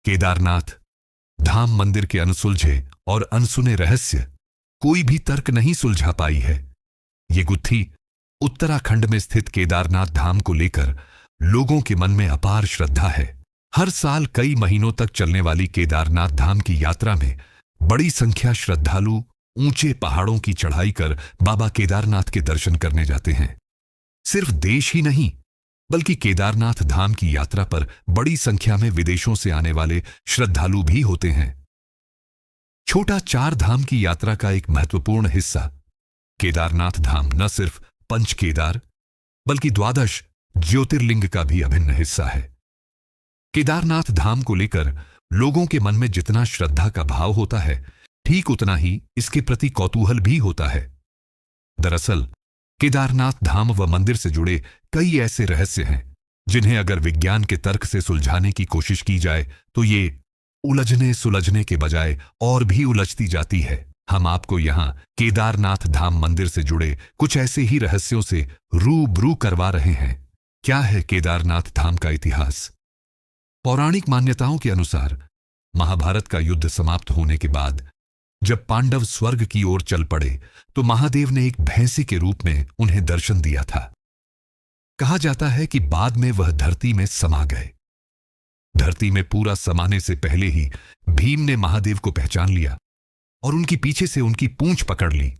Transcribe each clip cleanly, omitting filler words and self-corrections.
केदारनाथ धाम मंदिर के अनसुलझे और अनसुने रहस्य कोई भी तर्क नहीं सुलझा पाई है। ये गुत्थी उत्तराखंड में स्थित केदारनाथ धाम को लेकर लोगों के मन में अपार श्रद्धा है। हर साल कई महीनों तक चलने वाली केदारनाथ धाम की यात्रा में बड़ी संख्या श्रद्धालु ऊंचे पहाड़ों की चढ़ाई कर बाबा केदारनाथ के दर्शन करने जाते हैं। सिर्फ देश ही नहीं बल्कि केदारनाथ धाम की यात्रा पर बड़ी संख्या में विदेशों से आने वाले श्रद्धालु भी होते हैं। छोटा चार धाम की यात्रा का एक महत्वपूर्ण हिस्सा केदारनाथ धाम न सिर्फ पंच केदार बल्कि द्वादश ज्योतिर्लिंग का भी अभिन्न हिस्सा है। केदारनाथ धाम को लेकर लोगों के मन में जितना श्रद्धा का भाव होता है, ठीक उतना ही इसके प्रति कौतूहल भी होता है। दरअसल केदारनाथ धाम व मंदिर से जुड़े कई ऐसे रहस्य हैं जिन्हें अगर विज्ञान के तर्क से सुलझाने की कोशिश की जाए तो ये उलझने सुलझने के बजाय और भी उलझती जाती है। हम आपको यहां केदारनाथ धाम मंदिर से जुड़े कुछ ऐसे ही रहस्यों से रूबरू करवा रहे हैं। क्या है केदारनाथ धाम का इतिहास? पौराणिक मान्यताओं के अनुसार महाभारत का युद्ध समाप्त होने के बाद जब पांडव स्वर्ग की ओर चल पड़े तो महादेव ने एक भैंसे के रूप में उन्हें दर्शन दिया था। कहा जाता है कि बाद में वह धरती में समा गए। धरती में पूरा समाने से पहले ही भीम ने महादेव को पहचान लिया और उनकी पीछे से उनकी पूंछ पकड़ ली।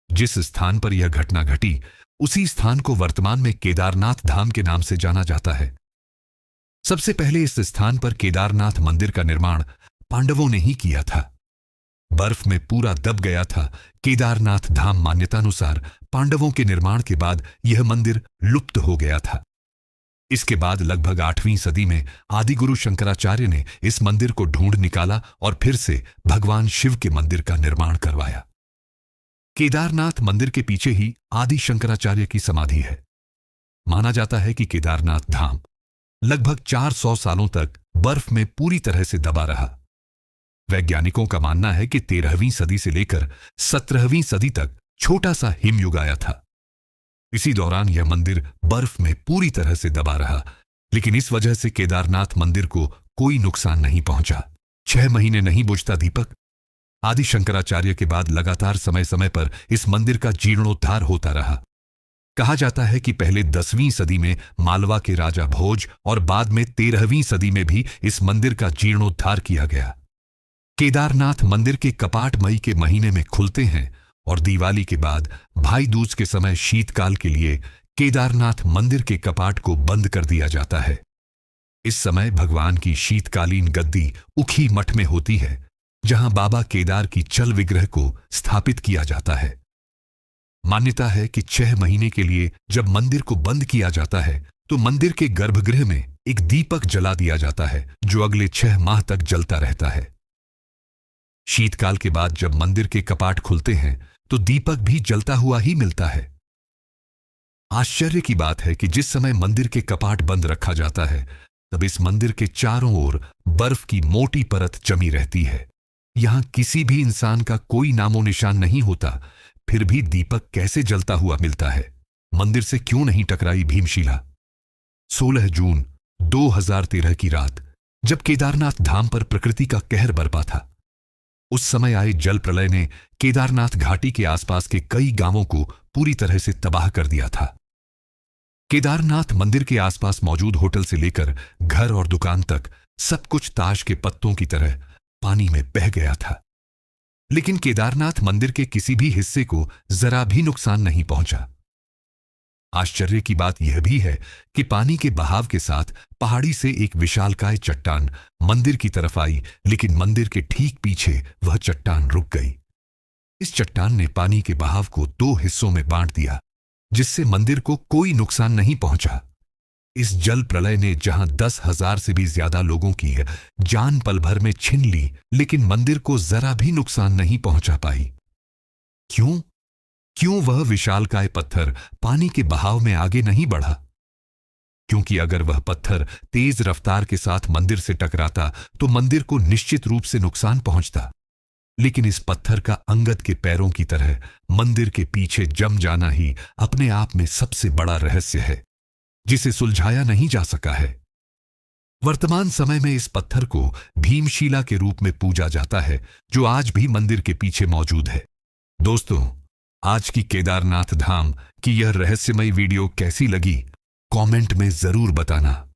जिस स्थान पर यह घटना घटी उसी स्थान को वर्तमान में केदारनाथ धाम के नाम से जाना जाता है। सबसे पहले इस स्थान पर केदारनाथ मंदिर का निर्माण पांडवों ने ही किया था। बर्फ में पूरा दब गया था। केदारनाथ धाम मान्यतानुसार पांडवों के निर्माण के बाद यह मंदिर लुप्त हो गया था। इसके बाद लगभग 8वीं सदी में आदिगुरु शंकराचार्य ने इस मंदिर को ढूंढ निकाला और फिर से भगवान शिव के मंदिर का निर्माण करवाया। केदारनाथ मंदिर के पीछे ही आदि शंकराचार्य की समाधि है। माना जाता है कि केदारनाथ धाम लगभग 400 सालों तक बर्फ में पूरी तरह से दबा रहा। वैज्ञानिकों का मानना है कि 13वीं सदी से लेकर 17वीं सदी तक छोटा सा हिमयुग आया था। इसी दौरान यह मंदिर बर्फ में पूरी तरह से दबा रहा, लेकिन इस वजह से केदारनाथ मंदिर को कोई नुकसान नहीं पहुंचा। 6 महीने नहीं बुझता दीपक। आदि शंकराचार्य के बाद लगातार समय समय पर इस मंदिर का जीर्णोद्धार होता रहा। कहा जाता है कि पहले 10वीं सदी में मालवा के राजा भोज और बाद में 13वीं सदी में भी इस मंदिर का जीर्णोद्धार किया गया। केदारनाथ मंदिर के कपाट मई के महीने में खुलते हैं और दिवाली के बाद भाई दूज के समय शीतकाल के लिए केदारनाथ मंदिर के कपाट को बंद कर दिया जाता है। इस समय भगवान की शीतकालीन गद्दी उखी मठ में होती है, जहां बाबा केदार की चल विग्रह को स्थापित किया जाता है। मान्यता है कि 6 महीने के लिए जब मंदिर को बंद किया जाता है तो मंदिर के गर्भगृह में एक दीपक जला दिया जाता है जो अगले 6 माह तक जलता रहता है। शीतकाल के बाद जब मंदिर के कपाट खुलते हैं तो दीपक भी जलता हुआ ही मिलता है। आश्चर्य की बात है कि जिस समय मंदिर के कपाट बंद रखा जाता है तब इस मंदिर के चारों ओर बर्फ की मोटी परत जमी रहती है। यहां किसी भी इंसान का कोई नामो निशान नहीं होता, फिर भी दीपक कैसे जलता हुआ मिलता है? मंदिर से क्यों नहीं टकराई भीमशिला? 16 जून 2013 की रात जब केदारनाथ धाम पर प्रकृति का कहर बरपा था, उस समय आए जल प्रलय ने केदारनाथ घाटी के आसपास के कई गांवों को पूरी तरह से तबाह कर दिया था। केदारनाथ मंदिर के आसपास मौजूद होटल से लेकर घर और दुकान तक सब कुछ ताश के पत्तों की तरह पानी में बह गया था। लेकिन केदारनाथ मंदिर के किसी भी हिस्से को जरा भी नुकसान नहीं पहुंचा। आश्चर्य की बात यह भी है कि पानी के बहाव के साथ पहाड़ी से एक विशालकाय चट्टान मंदिर की तरफ आई, लेकिन मंदिर के ठीक पीछे वह चट्टान रुक गई। इस चट्टान ने पानी के बहाव को 2 हिस्सों में बांट दिया, जिससे मंदिर को कोई नुकसान नहीं पहुंचा। इस जल प्रलय ने जहां 10,000 से भी ज्यादा लोगों की जान पल भर में छीन ली, लेकिन मंदिर को जरा भी नुकसान नहीं पहुंचा पाई। क्यों? क्यों वह विशालकाय पत्थर पानी के बहाव में आगे नहीं बढ़ा? क्योंकि अगर वह पत्थर तेज रफ्तार के साथ मंदिर से टकराता तो मंदिर को निश्चित रूप से नुकसान पहुंचता। लेकिन इस पत्थर का अंगद के पैरों की तरह मंदिर के पीछे जम जाना ही अपने आप में सबसे बड़ा रहस्य है, जिसे सुलझाया नहीं जा सका है। वर्तमान समय में इस पत्थर को भीमशिला के रूप में पूजा जाता है, जो आज भी मंदिर के पीछे मौजूद है। दोस्तों, आज की केदारनाथ धाम की यह रहस्यमयी वीडियो कैसी लगी, कमेंट में जरूर बताना।